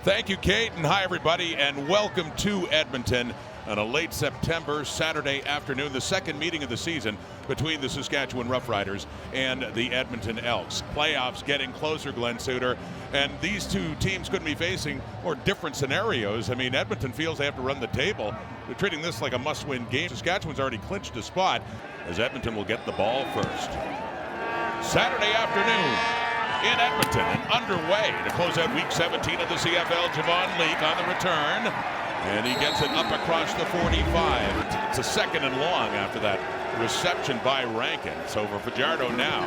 Thank you, Kate, and hi, everybody, and welcome to Edmonton on a late September Saturday afternoon, the second meeting of the season between the Saskatchewan Roughriders and the Edmonton Elks. Playoffs getting closer, Glenn Suter, and these two teams couldn't be facing more different scenarios. I mean, Edmonton feels they have to run the table. They're treating this like a must-win game. Saskatchewan's already clinched a spot as Edmonton will get the ball first. Saturday afternoon in Edmonton and underway to close out week 17 of the CFL. Javon Leake on the return, and he gets it up across the 45. It's a second and long after that reception by Rankin. It's over Fajardo now,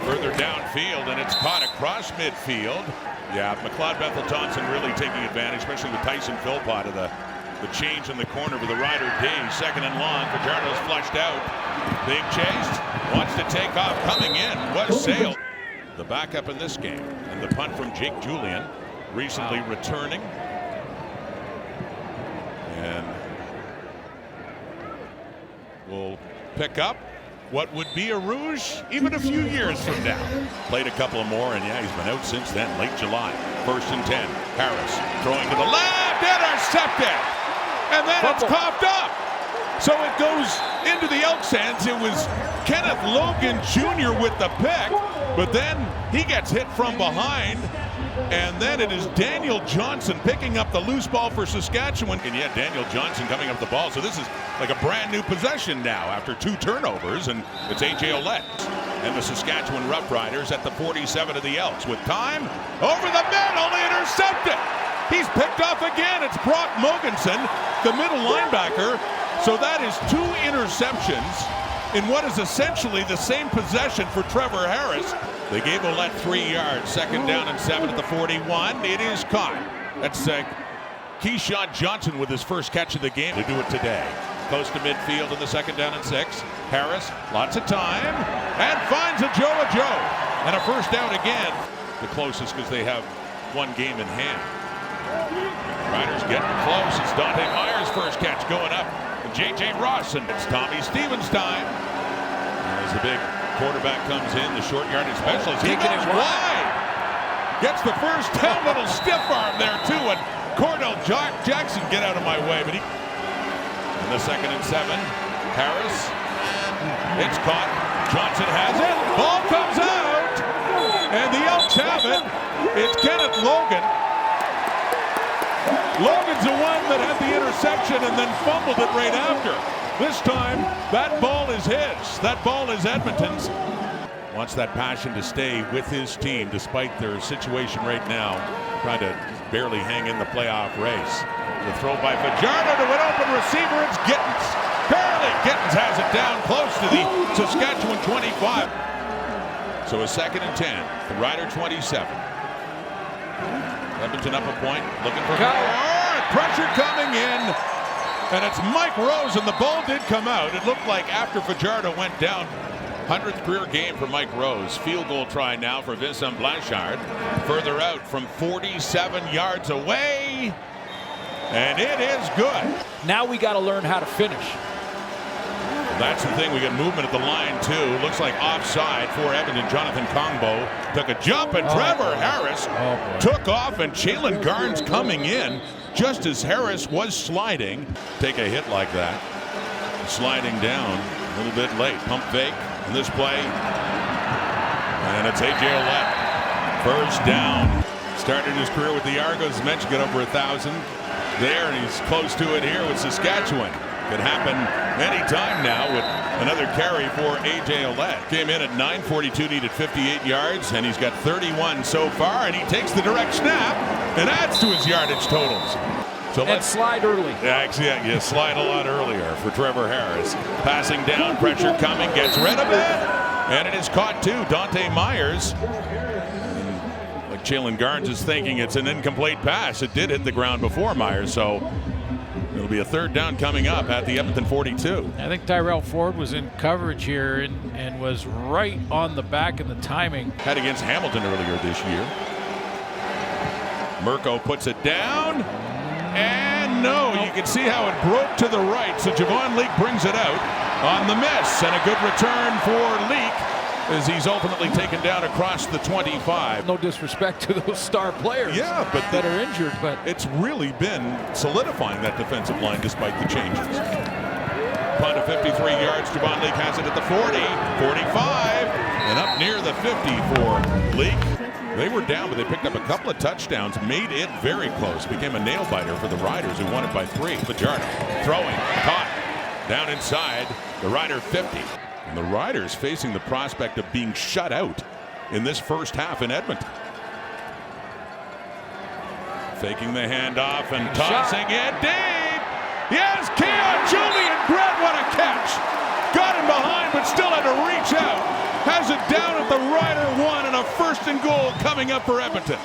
further downfield, and it's caught across midfield. Yeah, McLeod Bethel-Thompson really taking advantage, especially with Tyson Philpott of the change in the corner with the Rider D. Second and long, Fajardo's flushed out. Being chased, wants to take off, coming in, was Sale. The backup in this game, and the punt from Jake Julian, recently returning. And we'll pick up what would be a Rouge even a few years from now. Played a couple of more, and yeah, he's been out since then, late July. 1st and 10. Harris throwing to the left, intercepted, and then it's coughed up. So it goes into the Elks' hands. It was Kenneth Logan Jr. with the pick, but then he gets hit from behind, and then it is Daniel Johnson picking up the loose ball for Saskatchewan. And yet Daniel Johnson coming up the ball. So this is like a brand new possession now after 2 turnovers, and it's A.J. Ouellette. And the Saskatchewan Roughriders at the 47 of the Elks with time over the middle, intercepted. He's picked off again. It's Brock Mogensen, the middle linebacker. So that is 2 interceptions in what is essentially the same possession for Trevor Harris. They gave Ouellette 3 yards. Second down and 7 at the 41. It is caught. That's Keyshawn Johnson with his first catch of the game to do it today. Close to midfield in the second down and 6. Harris, lots of time, and finds a Joe. And a first down again. The closest because they have 1 game in hand. Riders getting close. It's Dante Myers' first catch going up. J.J. Ross, and it's Tommy Stevens' time. As the big quarterback comes in, the short yardage specialist, he goes wide. Gets the first down, little stiff arm there too, and Cordell Jackson, get out of my way. But in the second and 7, Harris, it's caught. Johnson has it. Ball comes out, and the Elks have it. It's Kenneth Logan. Logan's the one that had the interception and then fumbled it right after. This time, that ball is his. That ball is Edmonton's. Wants that passion to stay with his team despite their situation right now, trying to barely hang in the playoff race. The throw by Fajardo to an open receiver. It's Gittens. Barely. Gittens has it down close to the Saskatchewan 25. So a second and 10. The Rider 27. Edmonton up a point, looking for more. Pressure coming in, and it's Mike Rose, and the ball did come out. It looked like after Fajardo went down. 100th career game for Mike Rose. Field goal try now for Vincent Blanchard. Further out from 47 yards away, and it is good. Now we got to learn how to finish. That's the thing. We get movement at the line, too. Looks like offside for Edmonton. Jonathan Kongbo took a jump, and Trevor Harris took off, and Jalen Garnes coming in just as Harris was sliding. Take a hit like that. Sliding down a little bit late. Pump fake in this play. And it's A.J. Ouellette. First down. Started his career with the Argos. As mentioned, got over 1,000 there, and he's close to it here with Saskatchewan. Could happen any time now with another carry for A.J. Ouellette. Came in at 9:42, needed 58 yards, and he's got 31 so far, and he takes the direct snap and adds to his yardage totals. So let's slide early. Actually, yeah, slide a lot earlier for Trevor Harris. Passing down, pressure coming, gets rid of it, and it is caught too. Dante Myers. And like Jalen Garnes is thinking it's an incomplete pass. It did hit the ground before Myers, so it'll be a third down coming up at the Edmonton 42. I think Tyrell Ford was in coverage here and was right on the back in the timing. Had against Hamilton earlier this year. Mirko puts it down. And no, you can see how it broke to the right. So Javon Leake brings it out on the miss. And a good return for Leake. as he's ultimately taken down across the 25. No disrespect to those star players but that are injured, but it's really been solidifying that defensive line despite the changes. Punt of 53 yards. Javon Leake has it at the 40, 45, and up near the 50 for Leake. They were down, but they picked up a couple of touchdowns, made it very close. Became a nail-biter for the Riders, who won it by 3. Fajardo throwing, caught, down inside the Rider 50. And the Riders facing the prospect of being shut out in this first half in Edmonton. Faking the handoff and tossing it deep. Yes, Julian Grant, what a catch. Got him behind, but still had to reach out. Has it down at the Rider 1, and a 1st and goal coming up for Edmonton.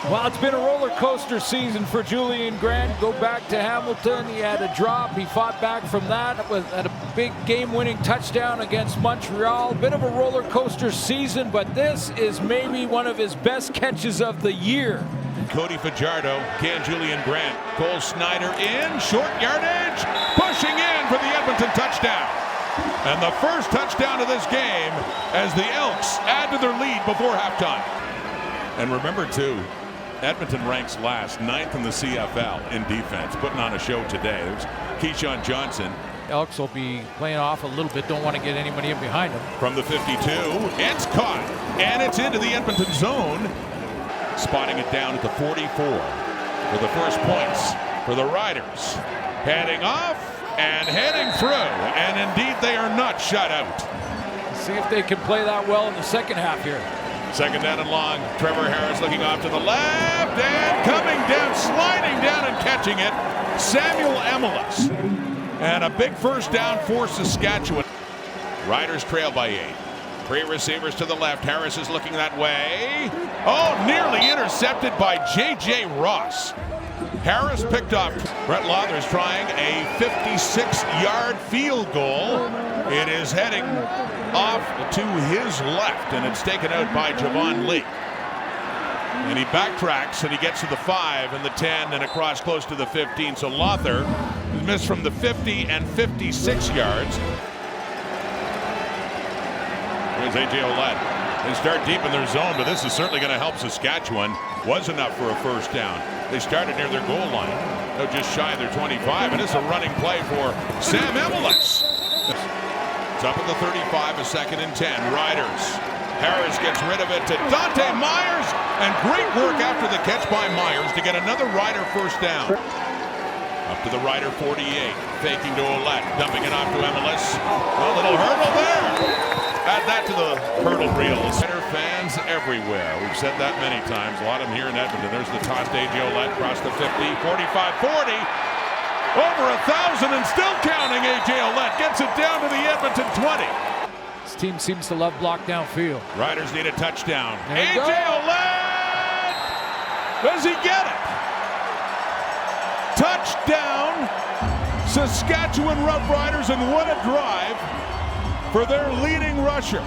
Well, it's been a roller coaster season for Julian Grant. Go back to Hamilton. He had a drop. He fought back from that. Had a big game-winning touchdown against Montreal. Bit of a roller coaster season, but this is maybe one of his best catches of the year. Cody Fajardo, Julian Grant, Cole Snyder in, short yardage, pushing in for the Edmonton touchdown. And the first touchdown of this game as the Elks add to their lead before halftime. And remember, too, Edmonton ranks last, 9th in the CFL in defense, putting on a show today. There's Keyshawn Johnson. Elks will be playing off a little bit, don't want to get anybody in behind him. From the 52, it's caught, and it's into the Edmonton zone. Spotting it down at the 44 for the first points for the Riders. Heading off. And heading through, and indeed they are not shut out. See if they can play that well in the second half here. Second down and long. Trevor Harris looking off to the left, and coming down, sliding down and catching it, Samuel Emilus. And a big first down for Saskatchewan. Riders trail by 8. 3 receivers to the left. Harris is looking that way. Oh, nearly intercepted by J.J. Ross. Harris picked off. Brett Lauther's trying a 56-yard field goal. It is heading off to his left, and it's taken out by Javon Leake. And he backtracks, and he gets to the 5 and the 10 and across close to the 15. So Lauther missed from the 50 and 56 yards. Here's A.J. Ouellette. They start deep in their zone, but this is certainly going to help Saskatchewan. Was enough for a first down. They started near their goal line. They're just shy of their 25, and it's a running play for Sam Emilus. It's up at the 35, a 2nd and 10. Riders. Harris gets rid of it to Dante Myers, and great work after the catch by Myers to get another Rider first down. Up to the Rider 48, faking to Ouellette, dumping it off to Emilus. A little hurdle there. Add that to the hurdle reel. Center fans everywhere. We've said that many times. A lot of them here in Edmonton. There's the toss to A.J. Ouellette across the 50, 45, 40. Over 1,000 and still counting. A.J. Ouellette gets it down to the Edmonton 20. This team seems to love block downfield. Riders need a touchdown. A.J. Ouellette! Does he get it? Touchdown! Saskatchewan Roughriders, and what a drive for their leading rusher.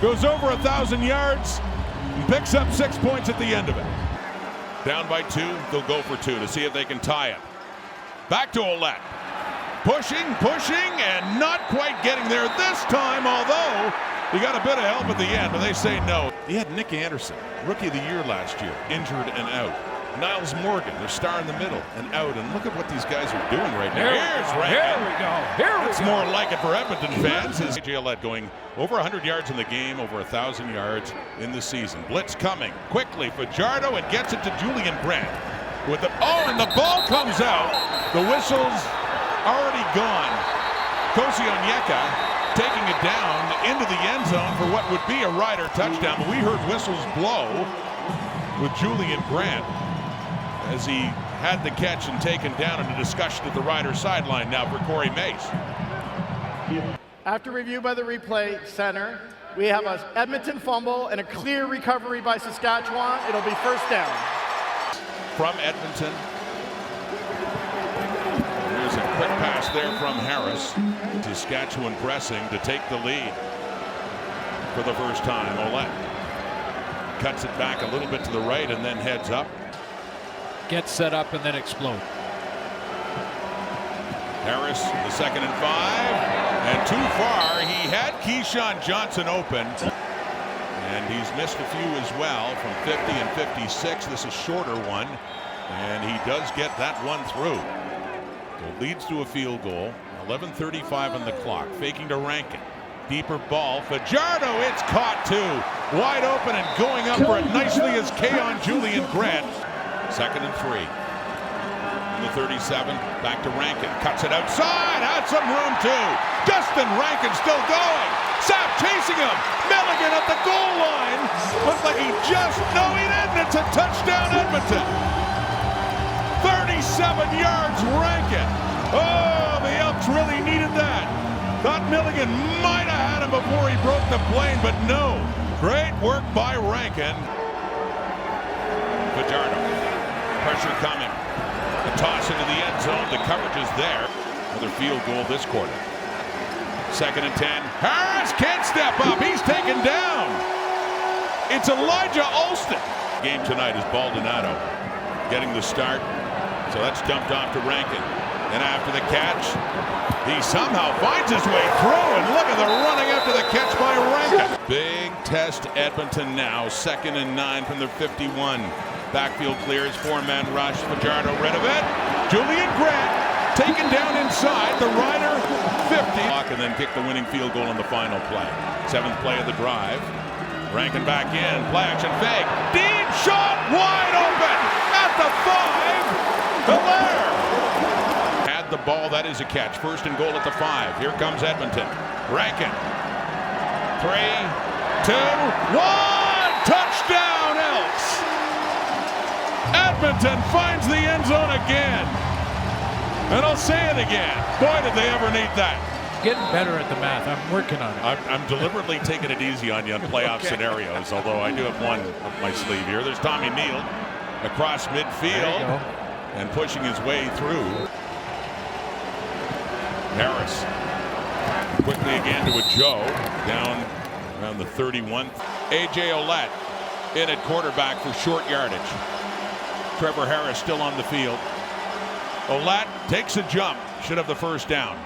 Goes over 1,000 yards and picks up 6 points at the end of it. Down by 2, they'll go for 2 to see if they can tie it. Back to Ouellette. Pushing, and not quite getting there this time, although he got a bit of help at the end, but they say no. He had Nick Anderson, Rookie of the Year last year, injured and out. Niles Morgan, their star in the middle, and out. And look at what these guys are doing right now. Here we go. It's more like it for Edmonton fans. Is A.J. Ouellette going over 100 yards in the game, over 1,000 yards in the season. Blitz coming quickly. Fajardo, and gets it to Julian Grant. And the ball comes out. The whistle's already gone. Kosi Onyeka taking it down into the end zone for what would be a Rider touchdown. But we heard whistles blow with Julian Grant as he had the catch and taken down in a discussion at the Riders sideline now for Corey Mace. After review by the replay center, we have an Edmonton fumble and a clear recovery by Saskatchewan. It'll be first down. From Edmonton. There's a quick pass there from Harris. Saskatchewan pressing to take the lead for the first time. Ouellette cuts it back a little bit to the right and then heads up. Gets set up and then explode. Harris, the 2nd and 5, and too far. He had Keyshawn Johnson open. And he's missed a few as well from 50 and 56. This is a shorter one, and he does get that one through. So it leads to a field goal. 11:35 on the clock. Faking to Rankin. Deeper ball. Fajardo, it's caught too. Wide open and going up for it nicely is Keon Julian Grant. 2nd and 3. In the 37, back to Rankin. Cuts it outside. Had some room too. Dustin Rankin still going. Sapp chasing him. Milligan at the goal line. Looks like he just, no he didn't. It's a touchdown Edmonton. 37 yards Rankin. Oh, the Elks really needed that. Thought Milligan might have had him before he broke the plane, but no. Great work by Rankin. Fajardo. Pressure coming. The toss into the end zone. The coverage is there. Another field goal this quarter. 2nd and 10. Harris can't step up. He's taken down. It's Elijah Alston. Game tonight is Baldonado getting the start. So that's dumped off to Rankin. And after the catch, he somehow finds his way through. And look at the running after the catch by Rankin. Big test Edmonton now. 2nd and 9 from the 51. Backfield clears. 4-man rush. Fajardo rid of it. Julian Grant taken down inside. The Rider 50. And then kick the winning field goal on the final play. 7th play of the drive. Rankin back in. Play action fake. Deep shot wide open at the 5. Hilaire had the ball. That is a catch. 1st and goal at the 5. Here comes Edmonton. Rankin. 3, 2, 1. Touchdown Elks. Edmonton finds the end zone again. And I'll say it again. Boy, did they ever need that. Getting better at the math. I'm working on it. I'm deliberately taking it easy on you on playoff scenarios, although I do have one up my sleeve here. There's Tommy Neal across midfield and pushing his way through. Harris quickly again to a Joe down around the 31. A.J. Ouellette in at quarterback for short yardage. Trevor Harris still on the field. Ouellette takes a jump. Should have the first down.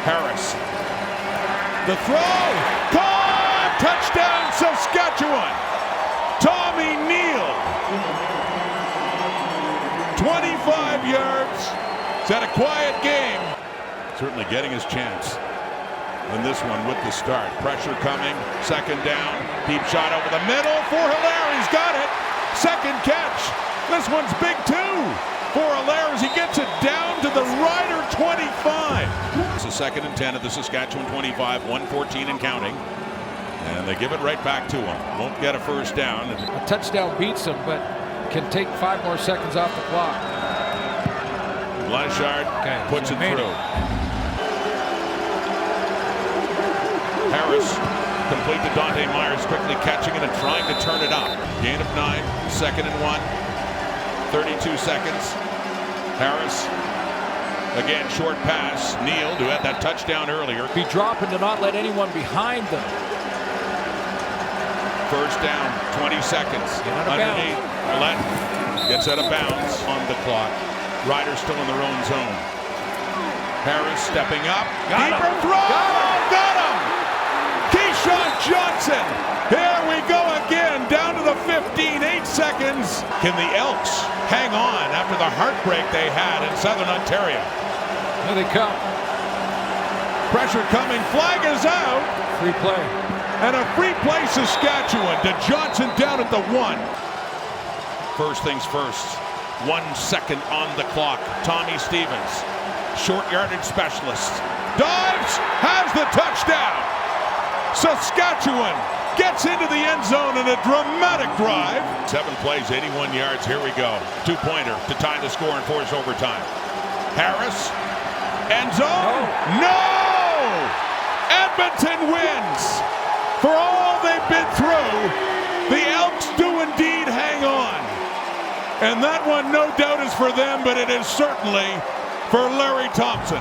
Harris. The throw. Caught! Touchdown Saskatchewan. Tommy Neal. 25 yards. It's had a quiet game. Certainly getting his chance in this one with the start. Pressure coming. 2nd down. Deep shot over the middle for Hilaire. He's got it. 2nd catch. This one's big too for Hilaire as he gets it down to the Rider 25. It's a 2nd and 10 at the Saskatchewan 25. 1:14 and counting. And they give it right back to him. Won't get a first down. A touchdown beats him, but can take 5 more seconds off the clock. Blanchard puts it through. Harris complete to Dante Myers, quickly catching it and trying to turn it up. Gain of 9, 2nd and 1, 32 seconds. Harris, again, short pass. Neal, who had that touchdown earlier. Be dropping to not let anyone behind them. First down, 20 seconds. Underneath, Ouellette gets out of bounds on the clock. Riders still in their own zone. Harris stepping up. Deeper throw! Got him! Keyshawn Johnson! Here we go again, down to the 15, 8 seconds. Can the Elks hang on after the heartbreak they had in Southern Ontario? Here they come. Pressure coming, flag is out. Free play. And a free play Saskatchewan to Johnson down at the 1. First things first, 1 second on the clock. Tommy Stevens, short yardage specialist. Dives, has the touchdown. Saskatchewan gets into the end zone in a dramatic drive. 7 plays, 81 yards. Here we go. 2-pointer to tie the score and force overtime. Harris, end zone. No! Edmonton wins. For all they've been through, the Elks do indeed hang on. And that one, no doubt, is for them, but it is certainly for Larry Thompson.